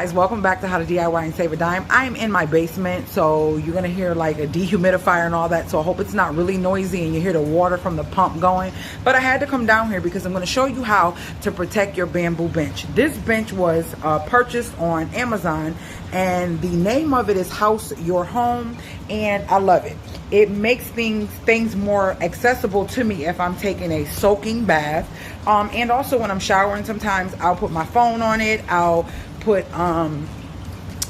guys, welcome back to How to DIY and Save a Dime. I'm in my basement, so you're gonna hear like a dehumidifier and all that, so I hope it's not really noisy and you hear the water from the pump going. But I had to come down here because I'm gonna show you how to protect your bamboo bench. This bench was purchased on Amazon, and the name of it is House Your Home, and I love it. It makes things more accessible to me if I'm taking a soaking bath. And also when I'm showering, sometimes I'll put my phone on it. I'll put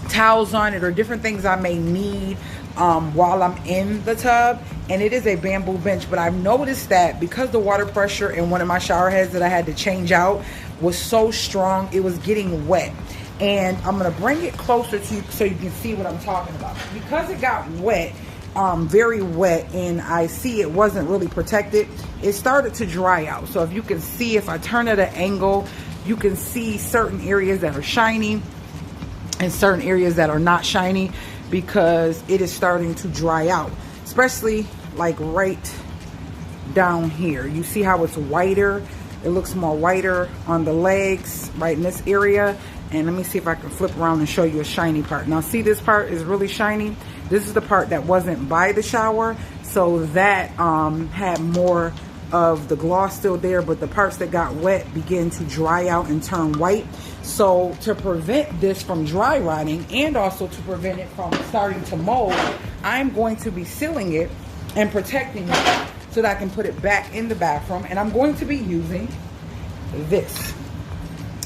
towels on it or different things I may need while I'm in the tub. And it is a bamboo bench, but I've noticed that because the water pressure in one of my shower heads that I had to change out was so strong, it was getting wet. And I'm gonna bring it closer to you so you can see what I'm talking about. Because it got wet, very wet, and I see it wasn't really protected, it started to dry out. So if you can see, if I turn at an angle, you can see certain areas that are shiny and certain areas that are not shiny because it is starting to dry out, especially like right down here. You see how it's whiter? It looks more whiter on the legs right in this area. And let me see if I can flip around and show you a shiny part. Now see, this part is really shiny. This is the part that wasn't by the shower, so that had more of the gloss still there, but the parts that got wet began to dry out and turn white. So to prevent this from dry rotting and also to prevent it from starting to mold, I'm going to be sealing it and protecting it so that I can put it back in the bathroom. And I'm going to be using this.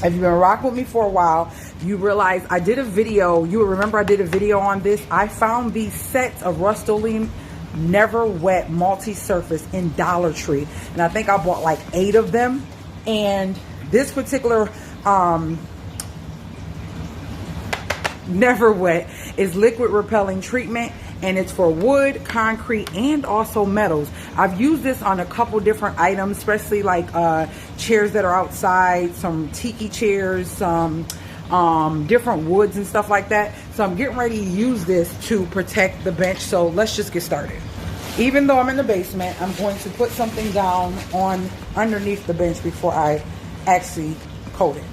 If you've been rocking with me for a while, you realize I did a video. You remember I did a video on this. I found these sets of Rust-Oleum Never Wet Multi-Surface in Dollar Tree. And I think I bought like 8 of them. And this particular Never Wet is liquid repelling treatment. And it's for wood, concrete, and also metals. I've used this on a couple different items, especially like chairs that are outside, some tiki chairs, some different woods and stuff like that. So I'm getting ready to use this to protect the bench. So let's just get started. Even though I'm in the basement, I'm going to put something down on underneath the bench before I actually coat it.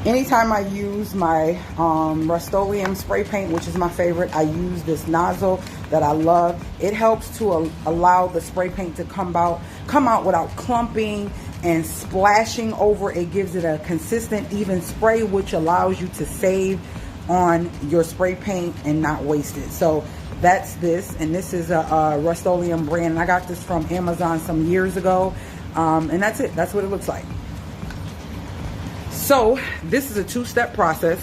Anytime I use my Rust-Oleum spray paint, which is my favorite, I use this nozzle that I love. It helps to allow the spray paint to come out without clumping and splashing over. It gives it a consistent, even spray, which allows you to save on your spray paint and not waste it. So that's this, and this is a Rust-Oleum brand. And I got this from Amazon some years ago, and that's it. That's what it looks like. So this is a 2-step process,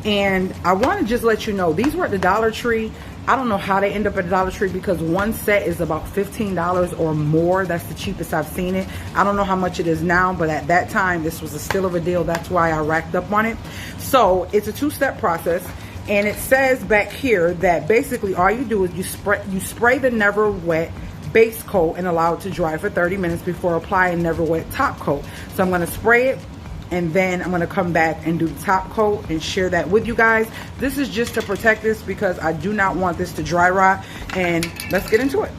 and I want to just let you know these were at the Dollar Tree. I don't know how they end up at the Dollar Tree because one set is about $15 or more. That's the cheapest I've seen it. I don't know how much it is now, but at that time this was still of a deal. That's why I racked up on it. So it's a 2-step process, and it says back here that basically all you do is you spray the Never Wet base coat and allow it to dry for 30 minutes before applying Never Wet top coat. So I'm going to spray it, and then I'm going to come back and do the top coat and share that with you guys. This is just to protect this because I do not want this to dry rot. And let's get into it.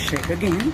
Shake again.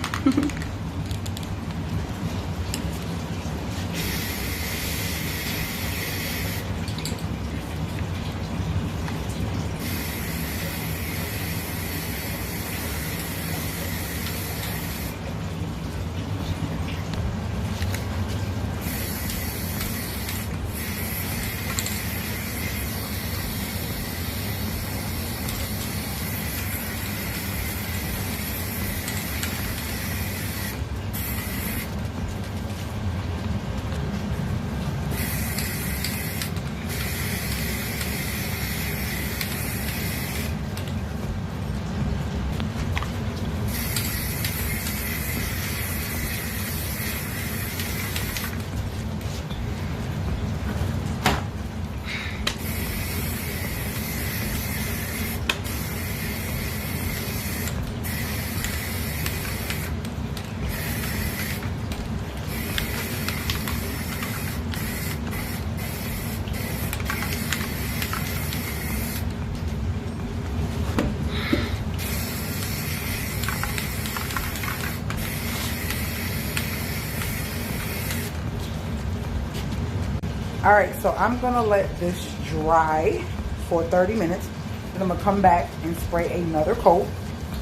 All right, so I'm gonna let this dry for 30 minutes. Then I'm gonna come back and spray another coat.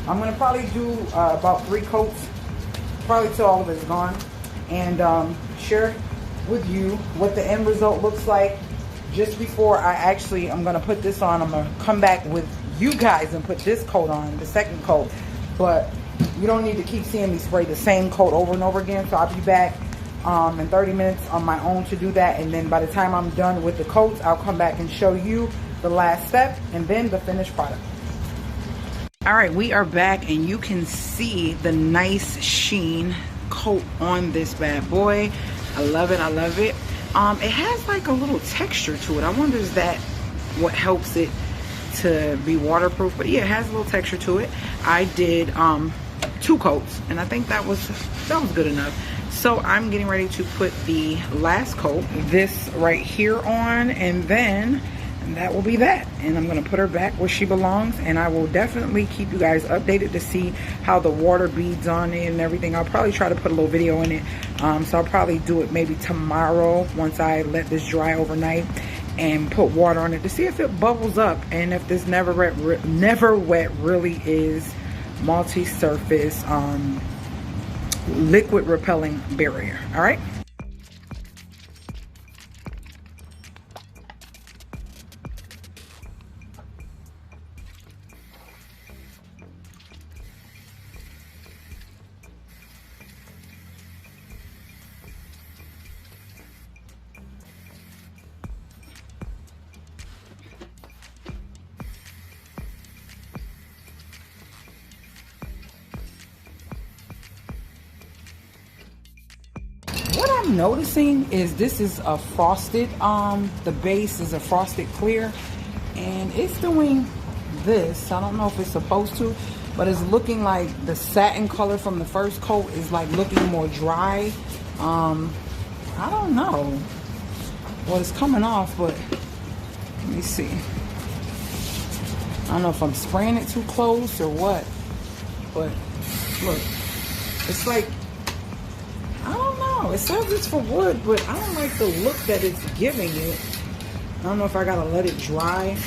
I'm gonna probably do about 3 coats, probably till all of it's gone, and share with you what the end result looks like. Just before I'm gonna put this on, I'm gonna come back with you guys and put this coat on, the second coat. But you don't need to keep seeing me spray the same coat over and over again. So I'll be back in 30 minutes on my own to do that. And then by the time I'm done with the coats, I'll come back and show you the last step and then the finished product. All right, we are back and you can see the nice sheen coat on this bad boy. I love it, I love it. It has like a little texture to it. I wonder is that what helps it to be waterproof? But yeah, it has a little texture to it. I did 2 coats and I think that was good enough. So I'm getting ready to put the last coat, this right here on, and then that will be that. And I'm gonna put her back where she belongs, and I will definitely keep you guys updated to see how the water beads on it and everything. I'll probably try to put a little video in it. So I'll probably do it maybe tomorrow once I let this dry overnight and put water on it to see if it bubbles up and if this Never Wet really is multi-surface liquid repelling barrier. All right. What I'm noticing is this is a frosted, the base is a frosted clear, and it's doing this. I don't know if it's supposed to, but it's looking like the satin color from the first coat is like looking more dry. I don't know. Well, it's coming off, but let me see. I don't know if I'm spraying it too close or what, but look, it's like, I don't know. It says it's for wood, but I don't like the look that it's giving it. I don't know if I gotta let it dry.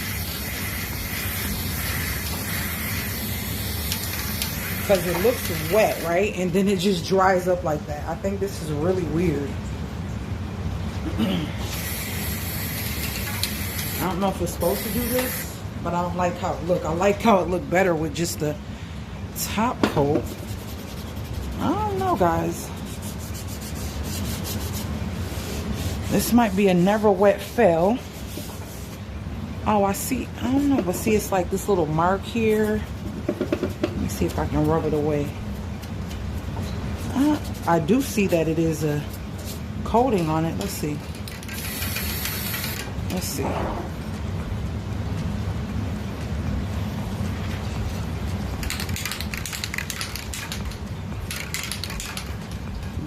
Because it looks wet, right? And then it just dries up like that. I think this is really weird. I don't know if it's supposed to do this, but I don't like how it looked. I like how it looked better with just the top coat. I don't know, guys. This might be a never wet fail. Oh, I see. I don't know, but see, it's like this little mark here. Let me see if I can rub it away. I do see that it is a coating on it. Let's see. Let's see.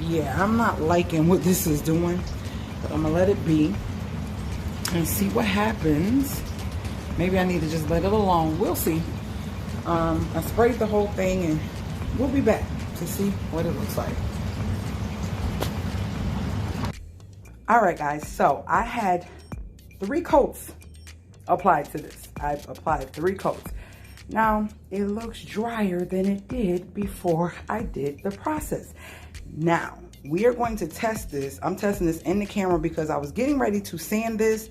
Yeah, I'm not liking what this is doing. But I'm gonna let it be and see what happens. Maybe I need to just let it alone. We'll see. I sprayed the whole thing and we'll be back to see what it looks like. All right, guys, so I had 3 coats applied to this. I applied 3 coats. Now, it looks drier than it did before I did the process. Now, we are going to test this. I'm testing this in the camera because I was getting ready to sand this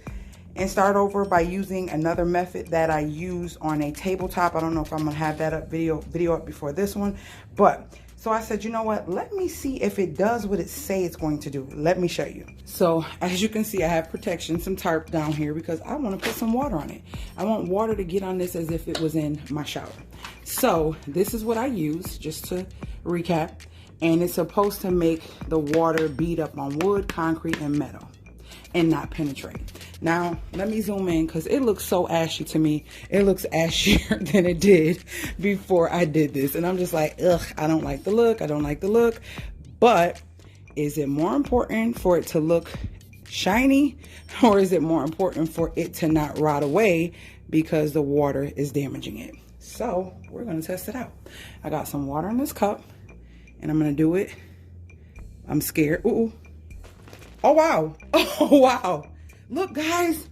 and start over by using another method that I use on a tabletop. I don't know if I'm gonna have that up video up before this one, but so I said, you know what? Let me see if it does what it say it's going to do. Let me show you. So as you can see, I have protection, some tarp down here because I want to put some water on it. I want water to get on this as if it was in my shower. So this is what I use, just to recap. And it's supposed to make the water bead up on wood, concrete, and metal and not penetrate. Now, let me zoom in because it looks so ashy to me. It looks ashier than it did before I did this. And I'm just like, ugh, I don't like the look. I don't like the look. But is it more important for it to look shiny, or is it more important for it to not rot away because the water is damaging it? So we're going to test it out. I got some water in this cup. And I'm going to do it. I'm scared. Ooh. Oh, wow. Oh, wow. Look, guys.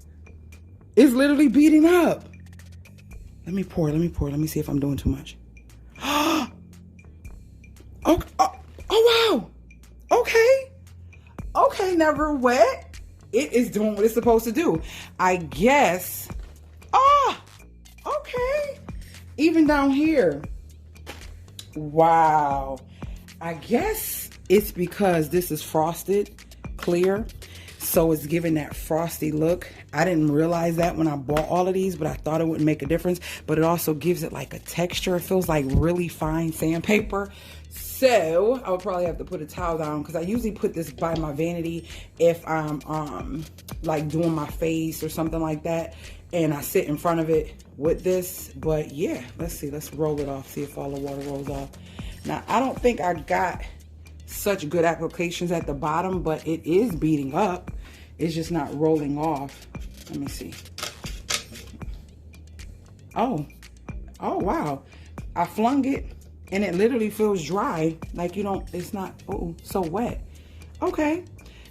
It's literally beating up. Let me pour. Let me see if I'm doing too much. Oh, wow. Okay. Okay, never wet. It is doing what it's supposed to do. I guess. Oh, okay. Even down here. Wow. I guess it's because this is frosted clear. So it's giving that frosty look. I didn't realize that when I bought all of these, but I thought it would make a difference. But it also gives it like a texture. It feels like really fine sandpaper. So I would probably have to put a towel down because I usually put this by my vanity if I'm like doing my face or something like that. And I sit in front of it with this. But yeah, let's see. Let's roll it off. See if all the water rolls off. Now, I don't think I got such good applications at the bottom, but it is beating up. It's just not rolling off. Let me see. Oh wow. I flung it and it literally feels dry. Like you don't, it's not, oh, so wet. Okay.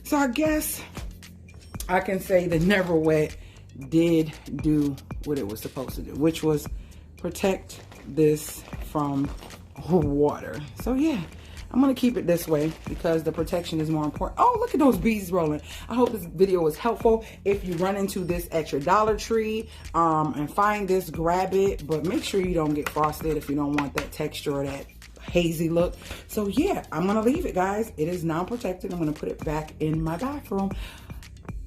So I guess I can say the Never Wet did do what it was supposed to do, which was protect this from water. So yeah. I'm going to keep it this way because the protection is more important. Oh, look at those beads rolling. I hope this video was helpful. If you run into this at your Dollar Tree and find this, grab it. But make sure you don't get frosted if you don't want that texture or that hazy look. So yeah, I'm going to leave it, guys. It is non-protected. I'm going to put it back in my bathroom.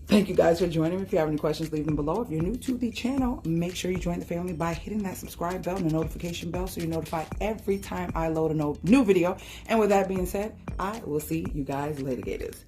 Thank you guys for joining me. If you have any questions, leave them below. If you're new to the channel, make sure you join the family by hitting that subscribe bell and the notification bell so you're notified every time I load a new video. And with that being said, I will see you guys later, Gators.